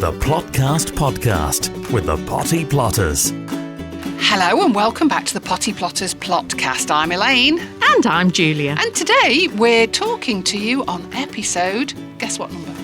The Plotcast Podcast with the Potty Plotters. Hello and welcome back to the Potty Plotters Plotcast. I'm Elaine. And I'm Julia. And today we're talking to you on episode, guess what number?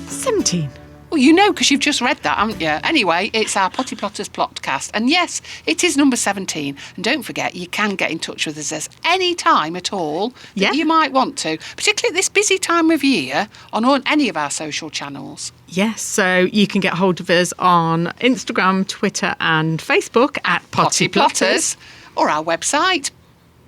17. Well, you know because you've just read that, haven't you? Anyway, it's our Potty Plotters Plotcast. And yes, it is number 17. And don't forget, you can get in touch with us at any time at all that you might want to, particularly at this busy time of year on any of our social channels. Yes, so you can get hold of us on Instagram, Twitter and Facebook at Potty Plotters. Or our website,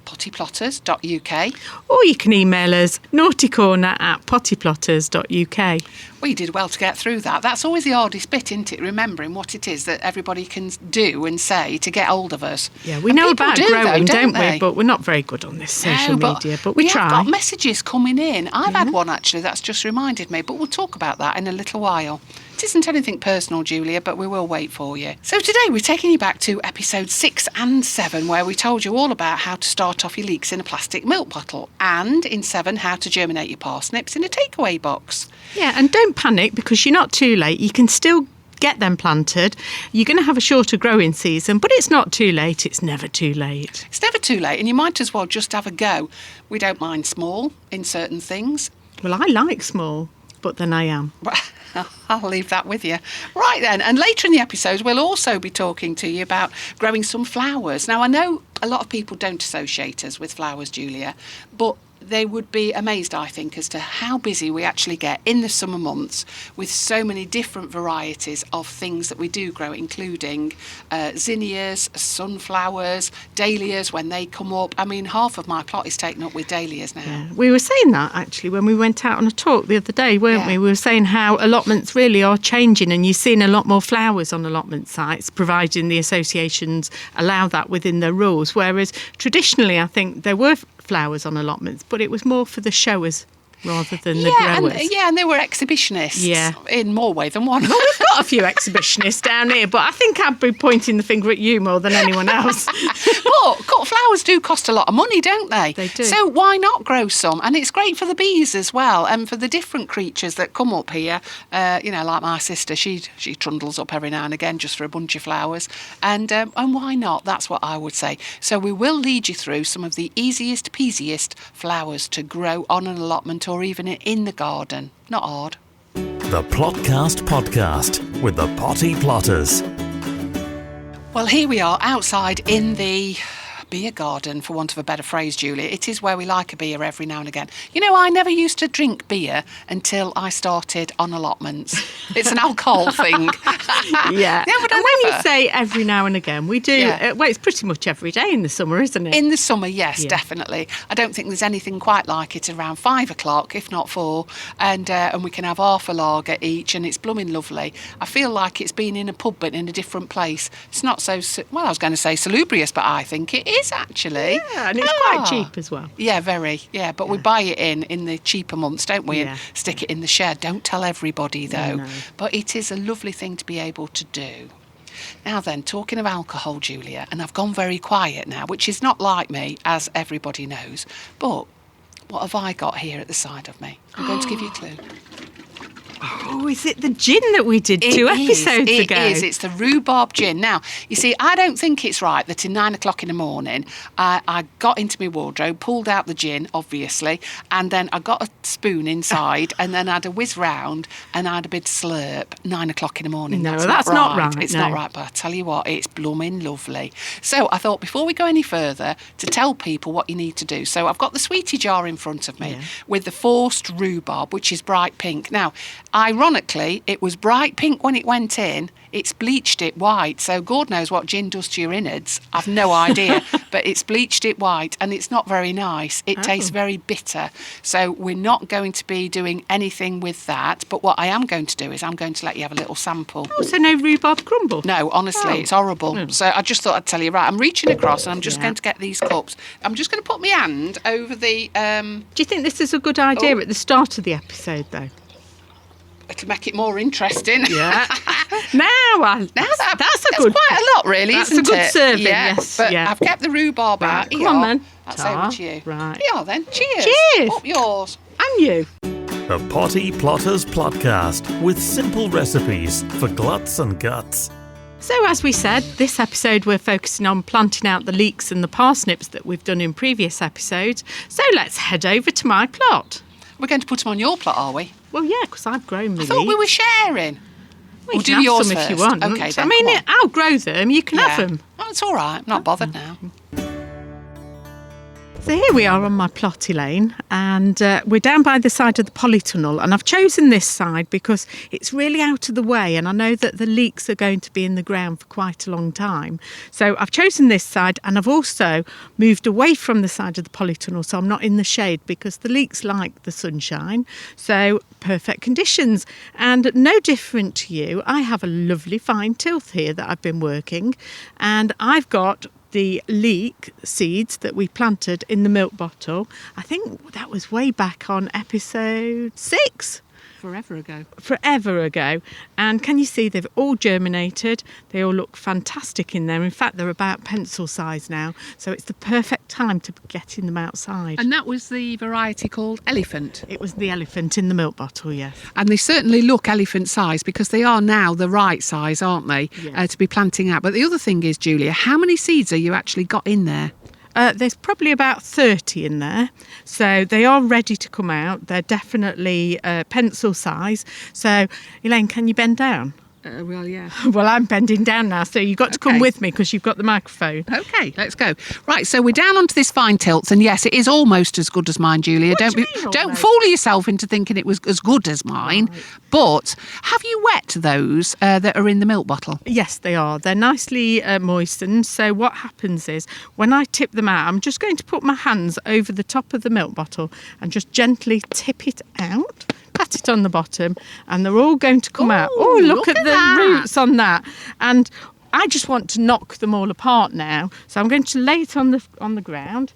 pottyplotters.uk. Or you can email us naughtycorner at pottyplotters.uk. Well, you did well to get through that. That's always the hardest bit, isn't it? Remembering what it is that everybody can do and say to get hold of us. Yeah, we know about growing, don't we? they? But we're not very good on this social media, but we try. We've got messages coming in. I've had one, actually, that's just reminded me, but we'll talk about that in a little while. It isn't anything personal, Julia, but we will wait for you. So today we're taking you back to episode 6 and 7, where we told you all about how to start off your leeks in a plastic milk bottle, and in 7, how to germinate your parsnips in a takeaway box. Yeah, and don't panic because you're not too late. You can still get them planted. You're going to have a shorter growing season, but it's not too late. It's never too late. It's never too late, and you might as well just have a go. We don't mind small in certain things. Well, I like small, but then I am. I'll leave that with you. Right then, and later in the episode we'll also be talking to you about growing some flowers. Now, I know a lot of people don't associate us with flowers, Julia, but they would be amazed, I think, as to how busy we actually get in the summer months with so many different varieties of things that we do grow, including zinnias, sunflowers, dahlias when they come up. I mean, half of my plot is taken up with dahlias now. Yeah. We were saying that, actually, when we went out on a talk the other day, weren't we? We were saying how allotments really are changing and you're seeing a lot more flowers on allotment sites, providing the associations allow that within their rules, whereas traditionally, I think there were flowers on allotments, but it was more for the showers rather than the growers. And they were exhibitionists in more way than one. Well, we've got a few exhibitionists down here, but I think I'd be pointing the finger at you more than anyone else. But cut flowers do cost a lot of money, don't they? They do. So why not grow some? And it's great for the bees as well, and for the different creatures that come up here. Like my sister, she trundles up every now and again just for a bunch of flowers. And why not? That's what I would say. So we will lead you through some of the easiest peasiest flowers to grow on an allotment or even in the garden. Not hard. The Plotcast Podcast with the Potty Plotters. Well, here we are outside in the beer garden, for want of a better phrase, Julia. It is where we like a beer every now and again. You know, I never used to drink beer until I started on allotments. It's an alcohol thing. Yeah. But and when you say every now and again, we do, well, it's pretty much every day in the summer, isn't it? In the summer, yes, definitely. I don't think there's anything quite like it around 5 o'clock, if not 4, and we can have half a lager each, and it's blooming lovely. I feel like it's been in a pub but in a different place. It's not so, well, I was going to say salubrious, but I think it is actually. Yeah, and it's quite cheap as well. Yeah, very. Yeah, but we buy it in the cheaper months, don't we? Yeah. And stick it in the shed. Don't tell everybody, though. No. But it is a lovely thing to be able to do. Now then, talking of alcohol, Julia, and I've gone very quiet now, which is not like me, as everybody knows, but what have I got here at the side of me? I'm going to give you a clue. Oh, is it the gin that we did 2 episodes ago? It is. It's the rhubarb gin. Now, you see, I don't think it's right that in 9 o'clock in the morning, I got into my wardrobe, pulled out the gin, obviously, and then I got a spoon inside, and then I had a whiz round, and I had a big slurp 9 o'clock in the morning. No, that's not right. It's not right, but I tell you what, it's blooming lovely. So I thought, before we go any further, to tell people what you need to do. So I've got the sweetie jar in front of me with the forced rhubarb, which is bright pink. Now, ironically, it was bright pink when it went in. It's bleached it white. So God knows what gin does to your innards. I've no idea. But it's bleached it white and it's not very nice. It tastes very bitter. So we're not going to be doing anything with that. But what I am going to do is I'm going to let you have a little sample. Oh, so no rhubarb crumble? No, honestly, it's horrible. So I just thought I'd tell you. Right, I'm reaching across and I'm just going to get these cups. I'm just going to put my hand over the... Do you think this is a good idea at the start of the episode, though? It'll make it more interesting. Yeah. That's a good... That's quite a lot, really, isn't it? That's a good serving, yes. But I've kept the rhubarb out. Come on, then. That's over to you. Right. Here then. Cheers. Cheers. Up yours. And you. The Potty Plotters Podcast with simple recipes for gluts and guts. So as we said, this episode we're focusing on planting out the leeks and the parsnips that we've done in previous episodes. So let's head over to my plot. We're going to put them on your plot, are we? Well, yeah, because I've grown my I thought we leeks. were sharing. Well, We'll you do can have yours some first. if you want. Okay, then, I mean, come on. I'll grow them. You can have them. Oh, it's all right. I'm not bothered now. So here we are on my plot, Elaine, and we're down by the side of the polytunnel, and I've chosen this side because it's really out of the way, and I know that the leeks are going to be in the ground for quite a long time. So I've chosen this side, and I've also moved away from the side of the polytunnel, so I'm not in the shade because the leeks like the sunshine. So perfect conditions, and no different to you, I have a lovely fine tilth here that I've been working, and I've got the leek seeds that we planted in the milk bottle. I think that was way back on episode 6. Forever Ago. And can you see they've all germinated? They all look fantastic in there. In fact, they're about pencil size now. So it's the perfect time to be getting them outside. And that was the variety called elephant. It was the elephant in the milk bottle, yes. And they certainly look elephant size because they are now the right size, aren't they, Yes. to be planting out. But the other thing is, Julia, how many seeds have you actually got in there? There's probably about 30 in there. So they are ready to come out. They're definitely pencil size. So, Elaine, can you bend down? Well, yeah. Well, I'm bending down now, so you've got to come Okay. with me because you've got the microphone. Okay, let's go. Right, so we're down onto this fine tilt, and yes, it is almost as good as mine, Julia. What do you mean Don't almost? fool yourself into thinking it was as good as mine. Right. But have you wet those that are in the milk bottle? Yes, they are. They're nicely moistened. So what happens is when I tip them out, I'm just going to put my hands over the top of the milk bottle and just gently tip it out. Pat it on the bottom, and they're all going to come out. Oh, look at the that. roots on that. And I just want to knock them all apart now. So I'm going to lay it on the ground.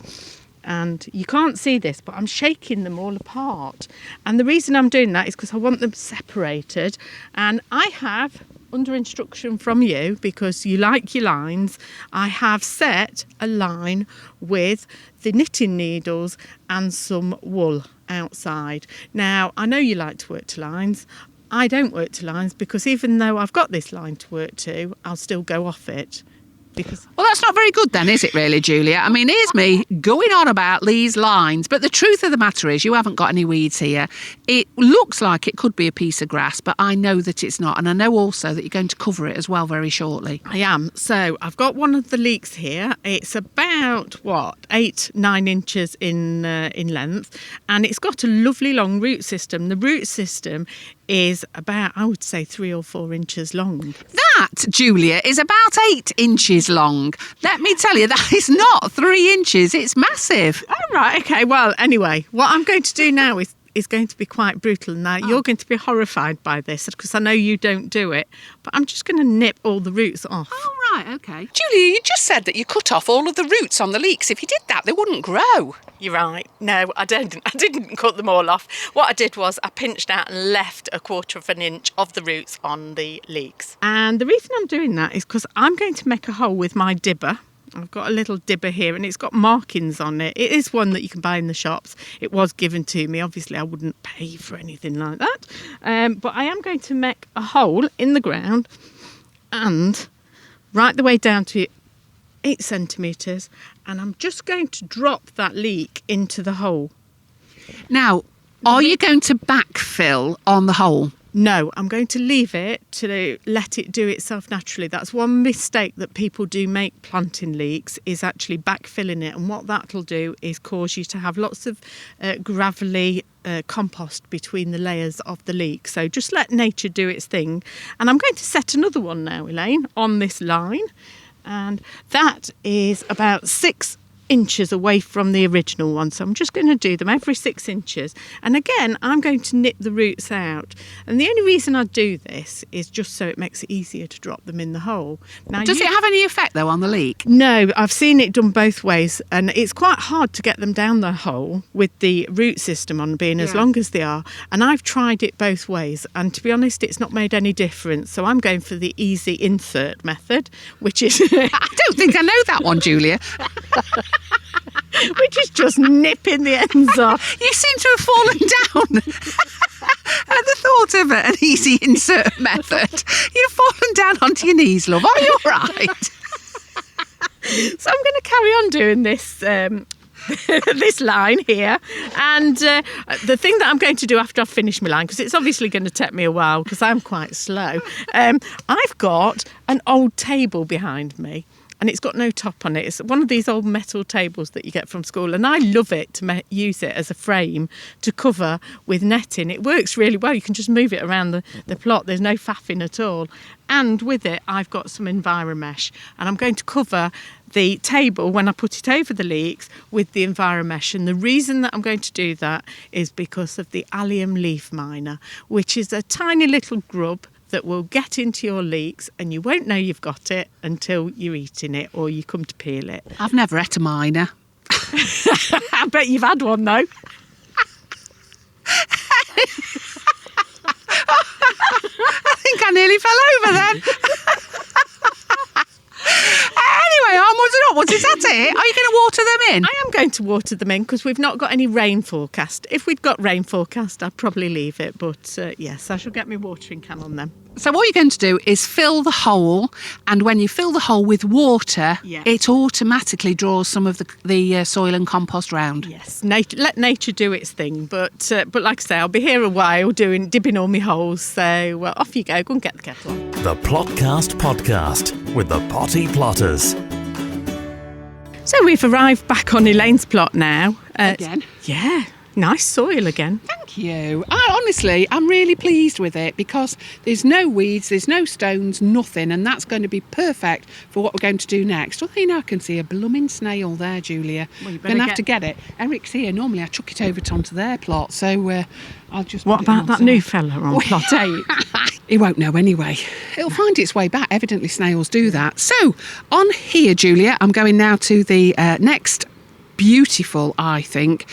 And you can't see this, but I'm shaking them all apart. And the reason I'm doing that is because I want them separated. And I have, under instruction from you, because you like your lines, I have set a line with the knitting needles and some wool outside. Now, I know you like to work to lines. I don't work to lines because even though I've got this line to work to, I'll still go off it. Because Well, that's not very good then, is it really, Julia? I mean, here's me going on about these lines, but the truth of the matter is you haven't got any weeds here. It looks like it could be a piece of grass, but I know that it's not. And I know also that you're going to cover it as well very shortly. I am. So I've got one of the leeks here. It's about 8-9 inches in length, and it's got a lovely long root system. The root system is about, I would say, 3 or 4 inches long. That, Julia, is about 8 inches long. Let me tell you, that is not 3 inches. It's massive. Oh, right, okay. Well, anyway, what I'm going to do now is going to be quite brutal. Now, you're going to be horrified by this because I know you don't do it, but I'm just going to nip all the roots off. Oh, right, okay. Julia, you just said that you cut off all of the roots on the leeks. If you did that, they wouldn't grow. You're right. No, I didn't cut them all off. What I did was I pinched out and left 1/4 of an inch of the roots on the leeks. And the reason I'm doing that is because I'm going to make a hole with my dibber. I've got a little dibber here and it's got markings on it. It is one that you can buy in the shops. It was given to me. Obviously, I wouldn't pay for anything like that. But I am going to make a hole in the ground and right the way down to 8 centimetres, and I'm just going to drop that leek into the hole. Now, are you going to backfill on the hole? No, I'm going to leave it to let it do itself naturally. That's one mistake that people do make planting leeks, is actually backfilling it. And what that'll do is cause you to have lots of gravelly compost between the layers of the leek. So just let nature do its thing. And I'm going to set another one now, Elaine, on this line. And that is about 6 inches away from the original one. So I'm just going to do them every 6 inches. And again, I'm going to nip the roots out. And the only reason I do this is just so it makes it easier to drop them in the hole. Now, Does it have any effect, though, on the leek? No, I've seen it done both ways. And it's quite hard to get them down the hole with the root system on being as long as they are. And I've tried it both ways. And to be honest, it's not made any difference. So I'm going for the easy insert method, which is... I don't think I know that one, Julia. which is just nipping the ends off. You seem to have fallen down at the thought of an easy insert method. You've fallen down onto your knees, love. Are you all right? So I'm going to carry on doing this this line here, and the thing that I'm going to do after I've finished my line, because it's obviously going to take me a while because I'm quite slow, I've got an old table behind me. And it's got no top on it. It's one of these old metal tables that you get from school. And I love it to use it as a frame to cover with netting. It works really well. You can just move it around the plot. There's no faffing at all. And with it, I've got some EnviroMesh. And I'm going to cover the table when I put it over the leeks with the EnviroMesh. And the reason that I'm going to do that is because of the allium leaf miner, which is a tiny little grub that will get into your leeks, and you won't know you've got it until you're eating it or you come to peel it. I've never ate a miner. I bet you've had one though. I think I nearly fell over then. Anyway, onwards and upwards. Is that it? Are you going to water them in? I am going to water them in because we've not got any rain forecast. If we'd got rain forecast, I'd probably leave it. But yes, I shall get my watering can on them. So what you're going to do is fill the hole, and when you fill the hole with water, it automatically draws some of the soil and compost round. Yes, let nature do its thing. But like I say, I'll be here a while dipping all my holes. So off you go. Go and get the kettle on. The Plotcast podcast with the Potty Plotters. So we've arrived back on Elaine's plot now. Again? Yeah. Nice soil again. Thank you. I'm really pleased with it because there's no weeds, there's no stones, nothing, and that's going to be perfect for what we're going to do next. Although I can see a blooming snail there, Julia. Well, going to have to get it. Eric's here. Normally I chuck it over onto their plot, so I'll just... What about that new fella on plot 8? He won't know anyway. It'll find its way back. Evidently snails do that. So, on here, Julia, I'm going now to the next beautiful, I think,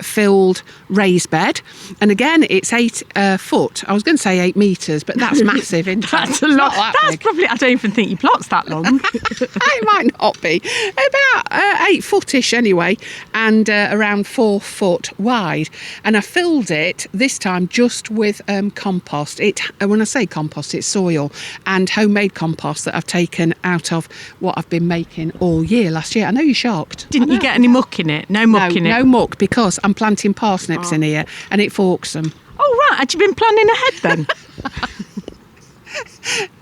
filled raised bed. And again, it's 8 foot. I was going to say 8 metres, but that's massive, isn't it? That's a lot. That's probably, I don't even think your plot's that long. It might not be. About 8 footish anyway, and around 4 foot wide. And I filled it this time just with compost. When I say compost, it's soil and homemade compost that I've taken out of what I've been making all year last year. I know you're shocked. Didn't you get any muck in it? No muck in it? No muck, because I'm planting parsnips in here and it forks them. Oh, right. Had you been planning ahead then?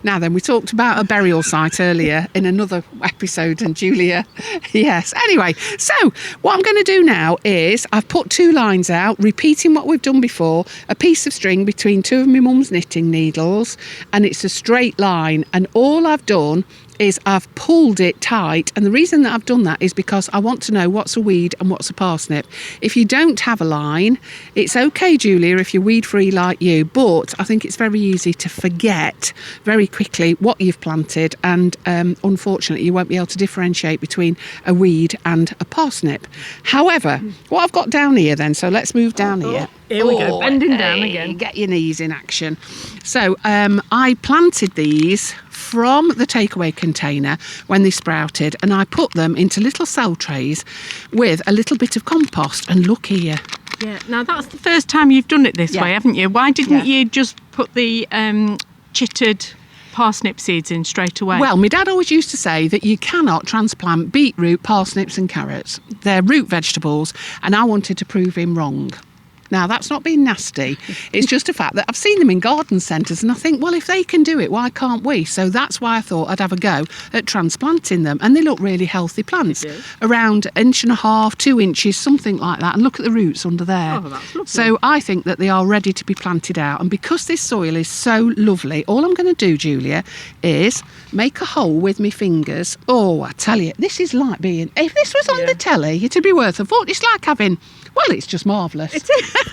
Now then, we talked about a burial site earlier in another episode, and Julia, yes. Anyway, so what I'm going to do now is I've put 2 lines out, repeating what we've done before, a piece of string between 2 of my mum's knitting needles, and it's a straight line, and all I've done is I've pulled it tight, and the reason that I've done that is because I want to know what's a weed and what's a parsnip. If you don't have a line, it's okay, Julia, if you're weed free like you, but I think it's very easy to forget very quickly what you've planted, and unfortunately you won't be able to differentiate between a weed and a parsnip. However, what I've got down here then, so let's move down here. Here we go, bending down again. Get your knees in action. So I planted these from the takeaway container when they sprouted, and I put them into little cell trays with a little bit of compost, and look here. Yeah, now that's the first time you've done it this way, haven't you? Why didn't you just put the chittered parsnip seeds in straight away? Well, my dad always used to say that you cannot transplant beetroot, parsnips and carrots. They're root vegetables, and I wanted to prove him wrong. Now, that's not being nasty. It's just a fact that I've seen them in garden centres, and I think, well, if they can do it, why can't we? So that's why I thought I'd have a go at transplanting them. And they look really healthy plants, around 1.5 inches, 2 inches, something like that. And look at the roots under there. Oh, that's lovely. So I think that they are ready to be planted out. And because this soil is so lovely, all I'm going to do, Julia, is make a hole with my fingers. Oh, I tell you, this is like being... If this was on the telly, it'd be worth a foot. It's like having Well, it's just marvellous.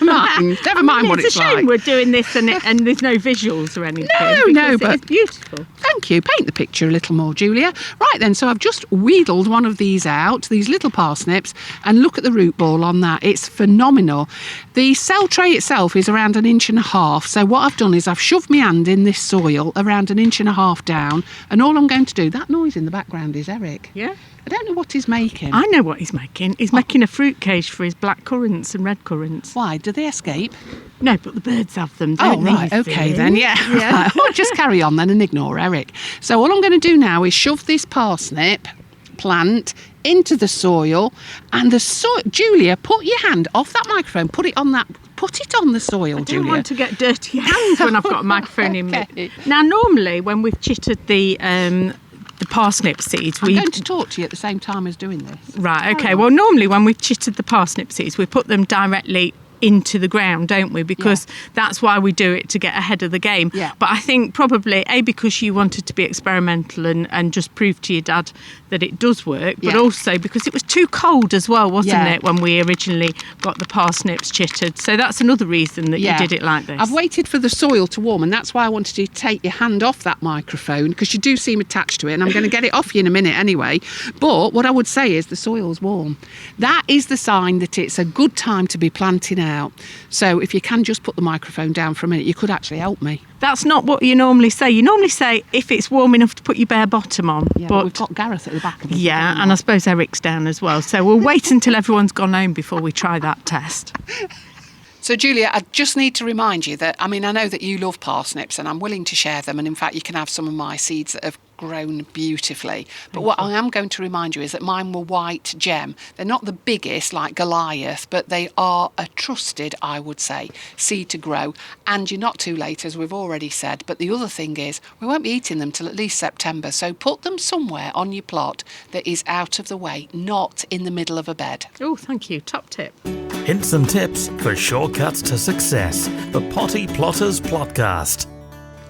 Never mind what it's like. It's a shame we're doing this and there's no visuals or anything. No, but it's beautiful. Thank you. Paint the picture a little more, Julia. Right then, so I've just wheedled one of these out, these little parsnips, and look at the root ball on that. It's phenomenal. The cell tray itself is around 1.5 inches. So what I've done is I've shoved my hand in this soil around 1.5 inches down, and all I'm going to do, that noise in the background is Eric. Yeah. I don't know what he's making. I know what he's making. He's making a fruit cage for his black currants and red currants. Why? Do they escape? No, but the birds have them, don't they? Right, okay then, yeah. Yeah. Right, just carry on then and ignore Eric. So all I'm going to do now is shove this parsnip plant into the soil, and Julia, put your hand off that microphone, put it on the soil, Julia. I don't want to get dirty hands when I've got a microphone in Okay. me. Now, normally when we've chittered the parsnip seeds, I'm going to talk to you at the same time as doing this. Right, okay. Well, normally when we've chittered the parsnip seeds, we put them directly into the ground, don't we? Because that's why we do it, to get ahead of the game. Yeah. But I think probably, because you wanted to be experimental and just prove to your dad that it does work, but also because it was too cold as well, wasn't it, when we originally got the parsnips chittered. So that's another reason that you did it like this. I've waited for the soil to warm, and that's why I wanted you to take your hand off that microphone, because you do seem attached to it, and I'm going to get it off you in a minute anyway. But what I would say is the soil's warm. That is the sign that it's a good time to be planting out. So if you can just put the microphone down for a minute, you could actually help me. That's not what you normally say. You normally say if it's warm enough to put your bare bottom on. Yeah, but we've got Gareth at the back of us. Yeah, and I suppose Eric's down as well. So we'll wait until everyone's gone home before we try that test. So, Julia, I just need to remind you that, I know that you love parsnips and I'm willing to share them. And in fact, you can have some of my seeds that have grown beautifully. But what I am going to remind you is that mine were white gem. They're not the biggest like Goliath, but they are a trusted, I would say, seed to grow. And you're not too late, as we've already said. But the other thing is, we won't be eating them till at least September. So put them somewhere on your plot that is out of the way, not in the middle of a bed. Oh, thank you. Top tip. Hints and tips for shortcuts to success. The Potty Plotters Plotcast.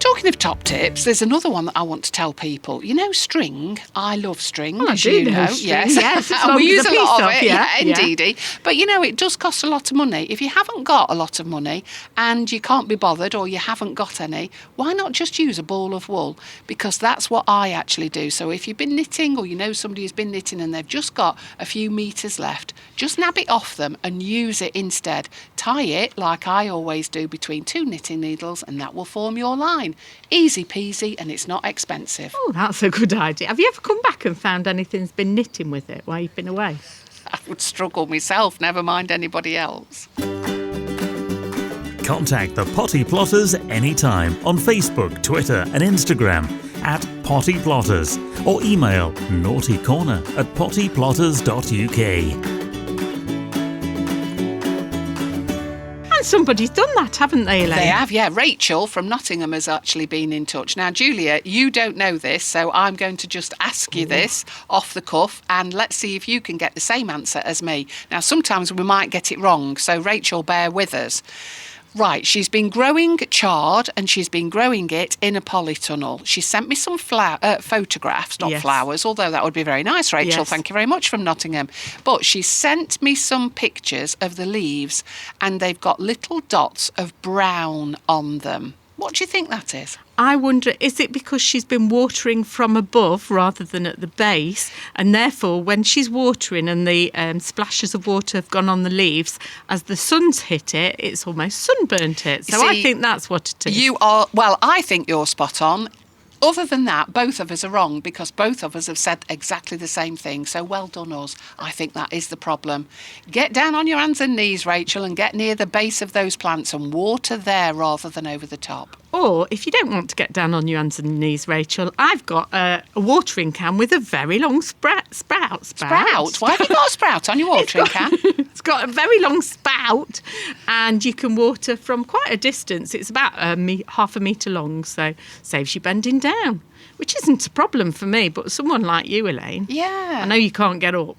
Talking of top tips, there's another one that I want to tell people. You know string? I love string, Well, as I do you know know. string, Yes, yes, as and long we as use a a lot piece of of, it. yeah, Indeedy. But you know, it does cost a lot of money. If you haven't got a lot of money and you can't be bothered, or you haven't got any, why not just use a ball of wool? Because that's what I actually do. So if you've been knitting, or you know somebody who's been knitting and they've just got a few metres left, just nab it off them and use it instead. Tie it, like I always do, between 2 knitting needles, and that will form your line. Easy peasy, and it's not expensive. Oh, that's a good idea. Have you ever come back and found anything's been knitting with it while you've been away? I would struggle myself, never mind anybody else. Contact the Potty Plotters anytime on Facebook, Twitter and Instagram at Potty Plotters, or email naughtycorner@pottyplotters.uk. And somebody's done that, haven't they, Elaine? They have, yeah. Rachel from Nottingham has actually been in touch. Now, Julia, you don't know this, so I'm going to just ask you this off the cuff, and let's see if you can get the same answer as me. Now, sometimes we might get it wrong, so Rachel, bear with us. Right, she's been growing chard, and she's been growing it in a polytunnel. She sent me some photographs, not flowers, although that would be very nice, Rachel. Yes. Thank you very much from Nottingham. But she sent me some pictures of the leaves, and they've got little dots of brown on them. What do you think that is? I wonder, is it because she's been watering from above rather than at the base, and therefore when she's watering and the splashes of water have gone on the leaves, as the sun's hit it, it's almost sunburnt it. So I think that's what it is. I think you're spot on. Other than that, both of us are wrong, because both of us have said exactly the same thing. So well done us. I think that is the problem. Get down on your hands and knees, Rachel, and get near the base of those plants and water there rather than over the top. Or, if you don't want to get down on your hands and knees, Rachel, I've got a watering can with a very long sprout. Sprout? Why have you got a sprout on your watering can? It's got a very long spout, and you can water from quite a distance. It's about half a metre long, so saves you bending down, which isn't a problem for me, but someone like you, Elaine. Yeah. I know you can't get up.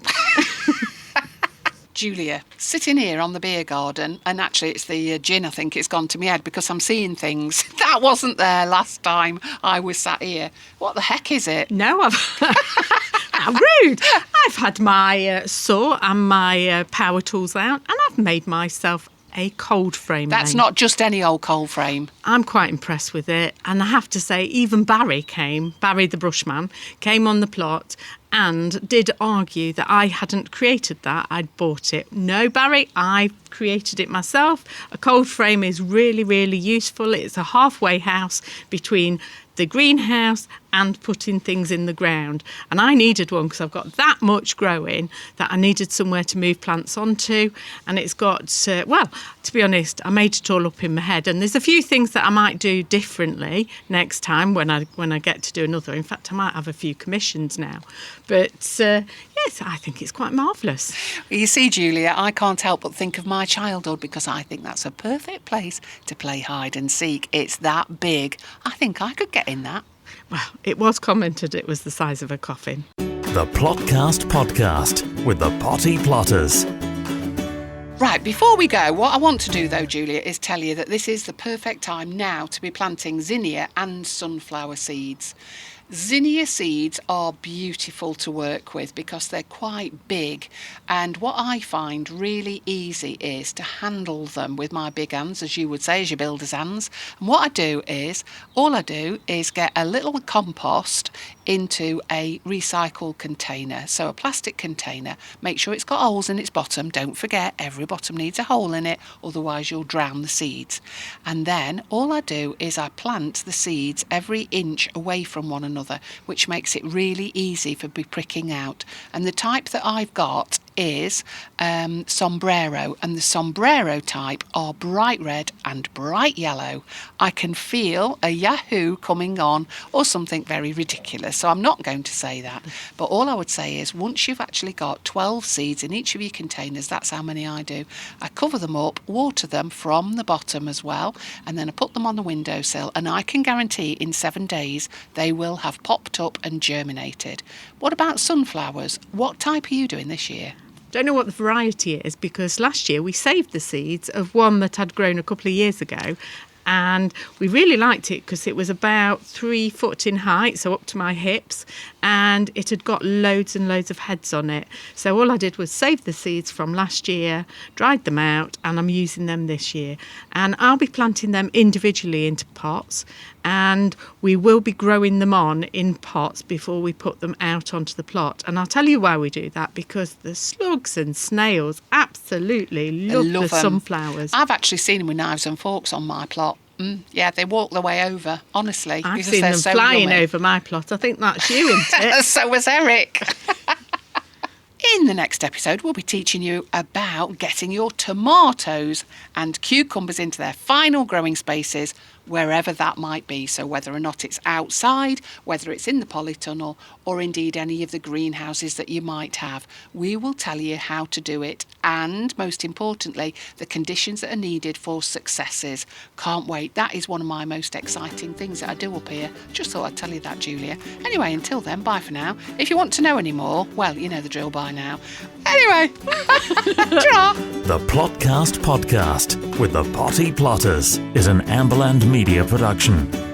Julia, sitting here on the beer garden, and actually it's the gin, I think it's gone to my head because I'm seeing things that wasn't there last time I was sat here. What the heck is it? No, how rude. I've had my saw and my power tools out, and I've made myself a cold frame. That's Elaine. not just any old cold frame. I'm quite impressed with it. And I have to say, even Barry the brushman, came on the plot and did argue that I hadn't created that, I'd bought it. No, Barry, I created it myself. A cold frame is really, really useful. It's a halfway house between the greenhouse and putting things in the ground. And I needed one because I've got that much growing that I needed somewhere to move plants onto. And it's got, well, to be honest, I made it all up in my head. And there's a few things that I might do differently next time when I get to do another. In fact, I might have a few commissions now. But yes, I think it's quite marvellous. You see, Julia, I can't help but think of my childhood because I think that's a perfect place to play hide and seek. It's that big. I think I could get in that. Well, it was commented it was the size of a coffin. The Plotcast podcast with the Potty Plotters. Right, before we go, what I want to do though, Julia, is tell you that this is the perfect time now to be planting zinnia and sunflower seeds. Zinnia seeds are beautiful to work with because they're quite big, and what I find really easy is to handle them with my big hands, as you would say, as your builder's hands. And what I do is get a little compost into a recycled container, so a plastic container. Make sure it's got holes in its bottom. Don't forget, every bottom needs a hole in it, otherwise you'll drown the seeds. And then all I do is I plant the seeds every inch away from one another, which makes it really easy for be pricking out. And the type that I've got is sombrero, and the sombrero type are bright red and bright yellow. I can feel a Yahoo coming on or something very ridiculous, so I'm not going to say that. But all I would say is once you've actually got 12 seeds in each of your containers, that's how many I do, I cover them up, water them from the bottom as well, and then I put them on the windowsill, and I can guarantee in 7 days they will have popped up and germinated. What about sunflowers? What type are you doing this year? Don't know what the variety is because last year we saved the seeds of one that had grown a couple of years ago, and we really liked it because it was about 3 foot in height, so up to my hips, and it had got loads and loads of heads on it. So all I did was save the seeds from last year, dried them out, and I'm using them this year. And I'll be planting them individually into pots, and we will be growing them on in pots before we put them out onto the plot. And I'll tell you why we do that, because the slugs and snails absolutely love the sunflowers. I've actually seen them with knives and forks on my plot. Yeah, they walk their way over, honestly. I've seen them flying over my plot. I think that's you, isn't it? So was Eric. In the next episode, we'll be teaching you about getting your tomatoes and cucumbers into their final growing spaces, wherever that might be. So whether or not it's outside, whether it's in the polytunnel, or indeed any of the greenhouses that you might have, we will tell you how to do it, and most importantly, the conditions that are needed for successes. Can't wait. That is one of my most exciting things that I do up here. Just thought I'd tell you that, Julia. Anyway, until then, bye for now. If you want to know any more, well, you know the drill by now. Anyway, ta-ra. The Plotcast podcast with the Potty Plotters is an Amberland Media production.